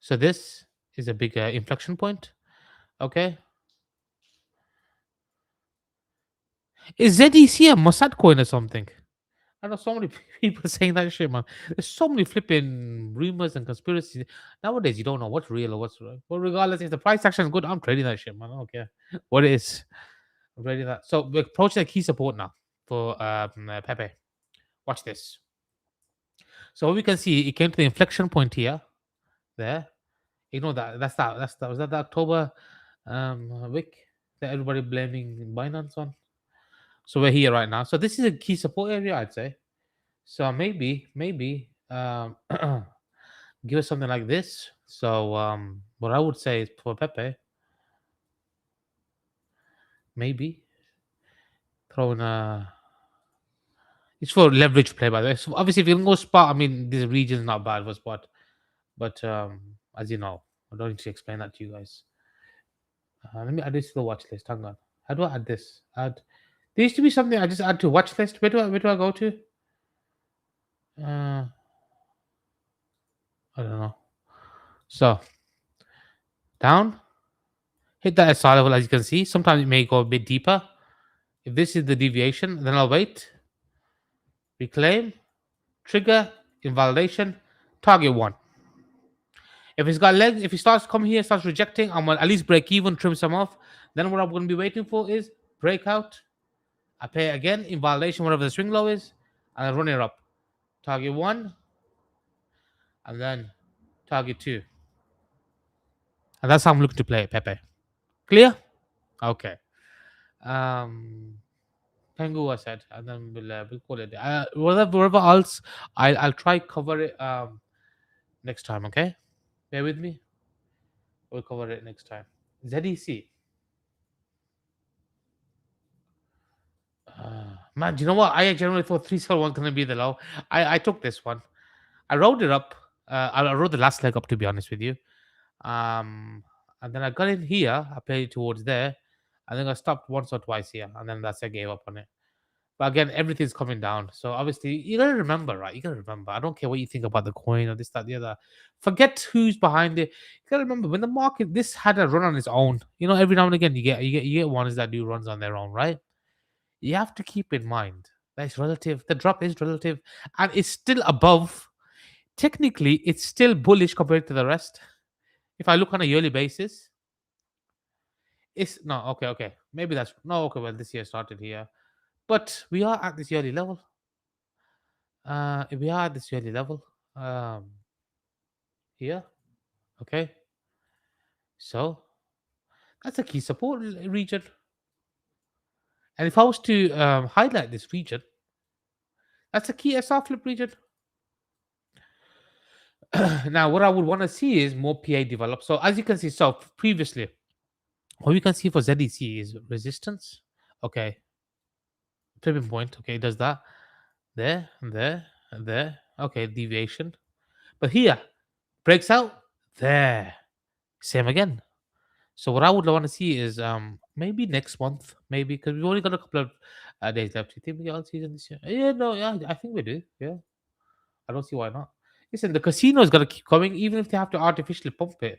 So this is a big inflection point. Okay. Is ZEC a Mossad coin or something? I know so many people saying that shit, man. There's so many flipping rumors and conspiracies. Nowadays, you don't know what's real or what's right. But regardless, if the price action is good, I'm trading that shit, man. I don't care what it is. I'm trading that. So we're approaching a key support now for Pepe. Watch this. So we can see it came to the inflection point here. There. Ignore that. That's that. Was that the October wick that everybody blaming Binance on? So we're here right now. So this is a key support area, I'd say. So maybe give us something like this. So what I would say is for Pepe, maybe throw in a. It's for leverage play, by the way. So obviously, if you can go spot, I mean, this region is not bad for spot, but as you know, I don't need to explain that to you guys. Let me add this to the watch list. Hang on. How do I add this? Add. There used to be something I just add to watch list. Where do I go to? I don't know. So down, hit that SR level as you can see. Sometimes it may go a bit deeper. If this is the deviation, then I'll wait. Reclaim, trigger, invalidation, target 1. If it's got legs, if he starts coming here, starts rejecting, I'm gonna at least break even, trim some off. Then what I'm gonna be waiting for is breakout. I pay again, invalidation, whatever the swing low is, and I run it up. Target 1, and then target 2. And that's how I'm looking to play it, Pepe. Clear? Okay. PENGU I said, and then we'll call it. Whatever else, I'll try cover it next time. Okay, bear with me. We'll cover it next time. ZEC. Man, do you know what? I generally thought 371 was gonna be the low. I took this one. I rode it up. I rode the last leg up, to be honest with you. And then I got in here. I played it towards there. I think I stopped once or twice here, and then I gave up on it. But again, everything's coming down. So obviously, you gotta remember, right? You gotta remember. I don't care what you think about the coin or this, that, the other. Forget who's behind it. You gotta remember when the market this had a run on its own. You know, every now and again you get ones that do runs on their own, right? You have to keep in mind that it's relative. The drop is relative, and it's still above. Technically, it's still bullish compared to the rest. If I look on a yearly basis, it's no okay, okay. Maybe that's no okay. Well, this year started here, but we are at this yearly level. We are at this yearly level here. Okay, so that's a key support region. And if I was to highlight this region, that's a key SR flip region. Now, what I would want to see is more PA develop. So as you can see, so previously, what we can see for ZEC is resistance. Okay, flipping point. Okay, it does that there and there and there. Okay, deviation. But here breaks out there. Same again. So what I would want to see is maybe next month, maybe because we've only got a couple of days left. You think we get all season this year? Yeah, no, yeah, I think we do. Yeah, I don't see why not. Listen, the casino is gonna keep coming, even if they have to artificially pump it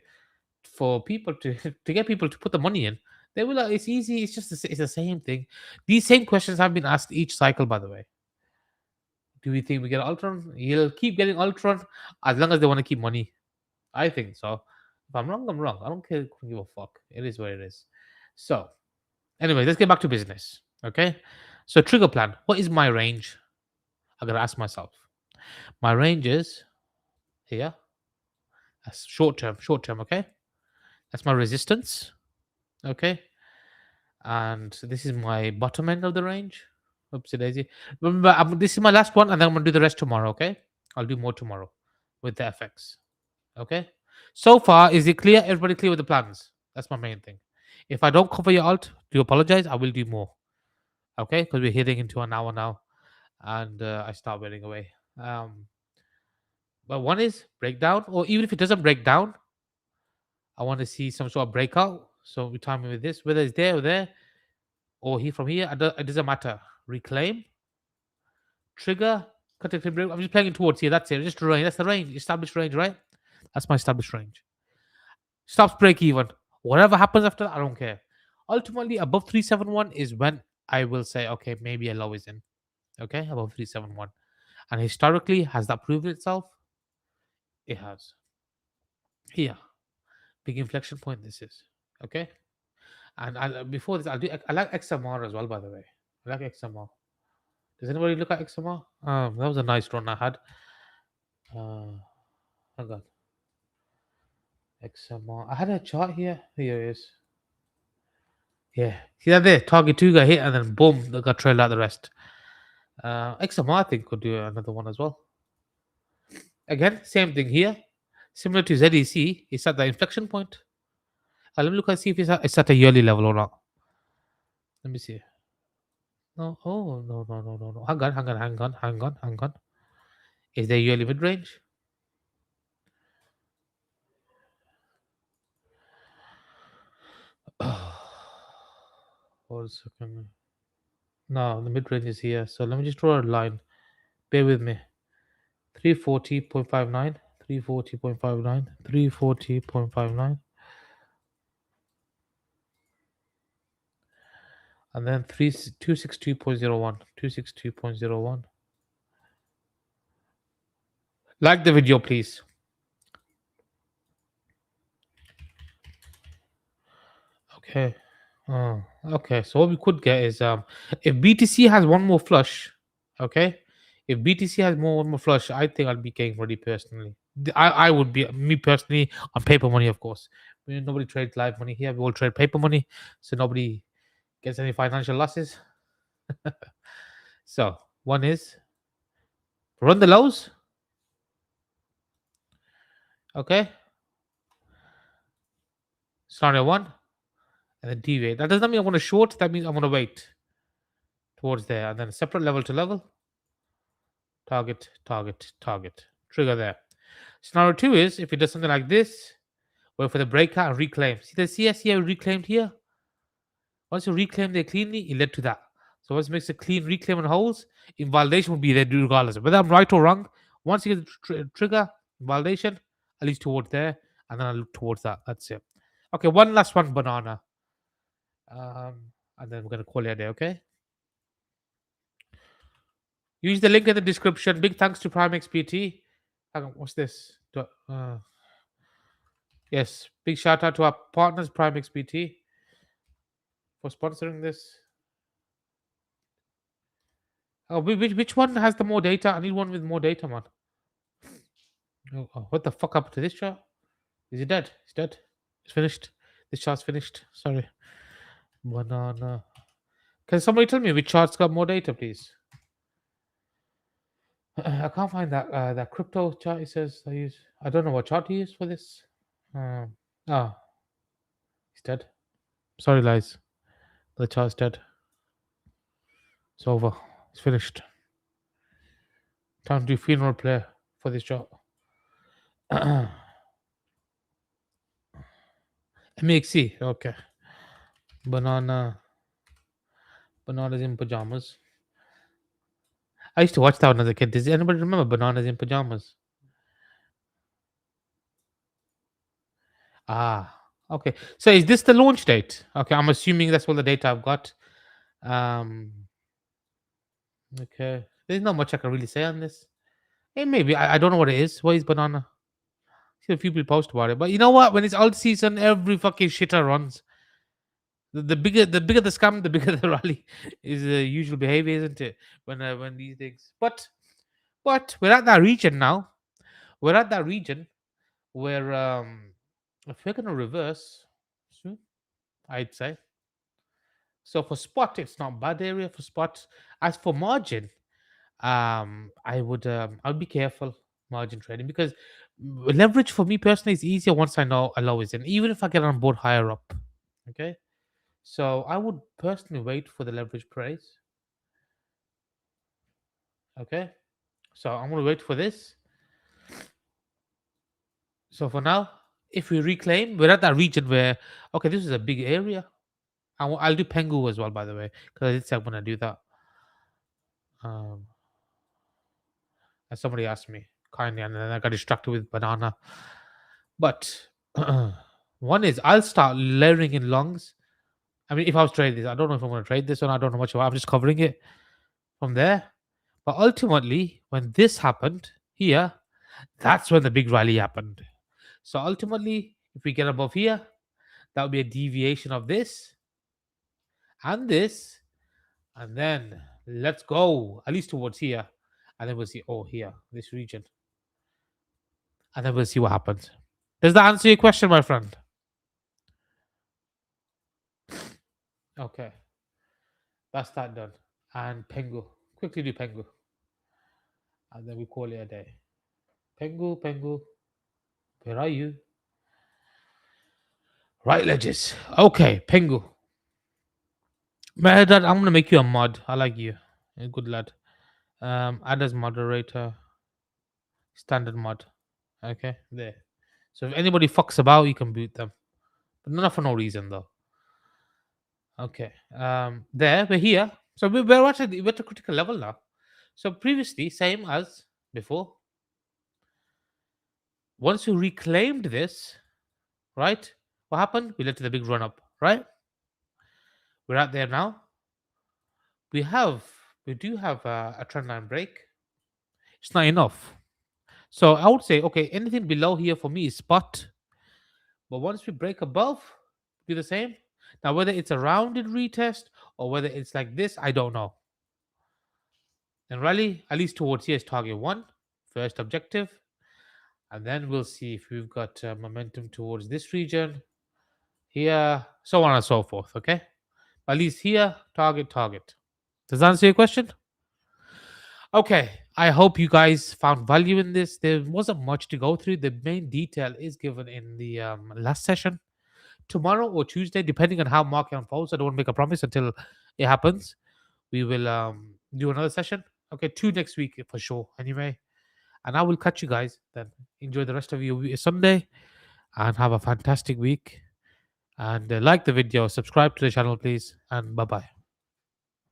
for people to to get people to put the money in. They will. It's easy. It's just it's the same thing. These same questions have been asked each cycle, by the way. Do we think we get Ultron? He'll keep getting Ultron as long as they want to keep money. I think so. If I'm wrong, I'm wrong. I don't care. Don't give a fuck. It is what it is. So, anyway, let's get back to business. Okay. So, trigger plan. What is my range? I gotta ask myself. My range is here. That's short term. Short term. Okay. That's my resistance. Okay. And this is my bottom end of the range. Oopsie daisy. Remember, this is my last one, and then I'm gonna do the rest tomorrow. Okay. I'll do more tomorrow with the FX. Okay. So far, is it clear? Everybody clear with the plans? That's my main thing. If I don't cover your alt, do apologize. I will do more. Okay, because we're heading into an hour now, and I start wearing away. But one is breakdown, or even if it doesn't break down, I want to see some sort of breakout. So we time it with this, whether it's there or there, or here from here. It doesn't matter. reclaim, trigger, contact break. I'm just playing it towards here. That's it. Just range. That's the range. Established range, right? That's my established range. Stops break even. Whatever happens after that, I don't care. Ultimately, above 371 is when I will say, okay, maybe a low is in. Okay, above 371. And historically, has that proven itself? It has. Here, big inflection point this is. Okay. And before this, I like XMR as well, by the way. I like XMR. Does anybody look at XMR? That was a nice run I had. Hang on. XMR. I had a chart here. Here it is. Yeah. See that there? Target 2 got hit and then boom, they got trailed out the rest. XMR, I think, could do another one as well. Again, same thing here. Similar to ZEC, it's at the inflection point. Let me look and see if it's at a yearly level or not. Let me see. No, oh, no. Hang on. Is there yearly mid range? 1 second. No, the mid range is here. So let me just draw a line. Bear with me. 340.59, 340.59, 340.59. And then 262.01, 262.01. Like the video, please. Okay. Okay. So what we could get is if BTC has one more flush, okay. If BTC has one more flush, I think I'll be getting ready personally. I would be me personally on paper money, of course. Nobody trades live money here. We all trade paper money, so nobody gets any financial losses. So one is run the lows. Okay. Scenario 1 and then deviate. That doesn't mean I want to short. That means I want to wait towards there and then separate level to level. Target. Trigger there. Scenario 2 is if it does something like this, wait for the breakout and reclaim. See the CS here reclaimed here? Once you reclaim there cleanly, it led to that. So once it makes a clean reclaim and holds, invalidation will be there regardless. Whether I'm right or wrong, once you get the trigger, invalidation, at least towards there, and then I look towards that. That's it. Okay, one last one, banana. And then we're going to call it a day, okay? Use the link in the description. Big thanks to PrimeXBT. Hang on, what's this? Yes, big shout out to our partners, PrimeXBT, for sponsoring this. Oh, which one has the more data? I need one with more data, man. Oh, what the fuck happened to this chart? Is it dead? It's dead. It's finished. This chart's finished. Sorry. Banana. Can somebody tell me which chart's got more data, please? I can't find that crypto chart. It says I use. I don't know what chart to use for this. It's dead. Sorry, guys. The chart's dead. It's over. It's finished. Time to do funeral prayer for this chart. MXC. Okay. Bananas in pajamas. I used to watch that when I was a kid. Does anybody remember Bananas in Pajamas? Okay. So is this the launch date? Okay, I'm assuming that's all the data I've got. Okay. There's not much I can really say on this. Maybe I don't know what it is. What is banana? See a few people post about it, but you know what? When it's alt season, every fucking shitter runs. The bigger the scam, the bigger the rally is the usual behavior, isn't it? When these things, but we're at that region now. We're at that region where if we're gonna reverse soon, I'd say. So for spot, it's not bad area for spot. As for margin, I'd be careful margin trading because leverage for me personally is easier once I know a low is in, even if I get on board higher up. Okay. So I would personally wait for the leverage price. Okay. So I'm gonna wait for this. So for now, if we reclaim, we're at that region where this is a big area. I'll do PENGU as well, by the way, because I did say I'm gonna do that. as somebody asked me kindly, and then I got distracted with banana. But one is I'll start layering in longs. I mean, if I was trading this, I don't know if I'm going to trade this one. I don't know much about. I'm just covering it from there. But ultimately, when this happened here, that's when the big rally happened. So ultimately, if we get above here, that would be a deviation of this and this, and then let's go at least towards here, and then we'll see. Oh, here, this region, and then we'll see what happens. Does that answer your question, my friend? Okay, that's that done. And PENGU, quickly do PENGU, and then we call it a day. PENGU, PENGU, where are you? Right ledges. Okay, PENGU. Mehrdad, I'm gonna make you a mod. I like you. You're a good lad. Add as moderator. Standard mod. Okay, there. So if anybody fucks about, you can boot them. But not for no reason though. Okay. There, we're here. So we're at a critical level now. So previously, same as before. Once you reclaimed this, right? What happened? We led to the big run up, right? We're out there now. We do have a trend line break. It's not enough. So I would say, okay, anything below here for me is spot. But once we break above, do the same. Now, whether it's a rounded retest or whether it's like this, I don't know. And rally, at least towards here, is target one, first objective. And then we'll see if we've got momentum towards this region, here, so on and so forth, okay? At least here, target. Does that answer your question? Okay, I hope you guys found value in this. There wasn't much to go through. The main detail is given in the last session. Tomorrow or Tuesday, depending on how market unfolds, I don't want to make a promise until it happens. We will do another session. Okay, 2 next week for sure. Anyway, and I will catch you guys then. Enjoy the rest of your Sunday and have a fantastic week. And like the video, subscribe to the channel, please, and bye bye.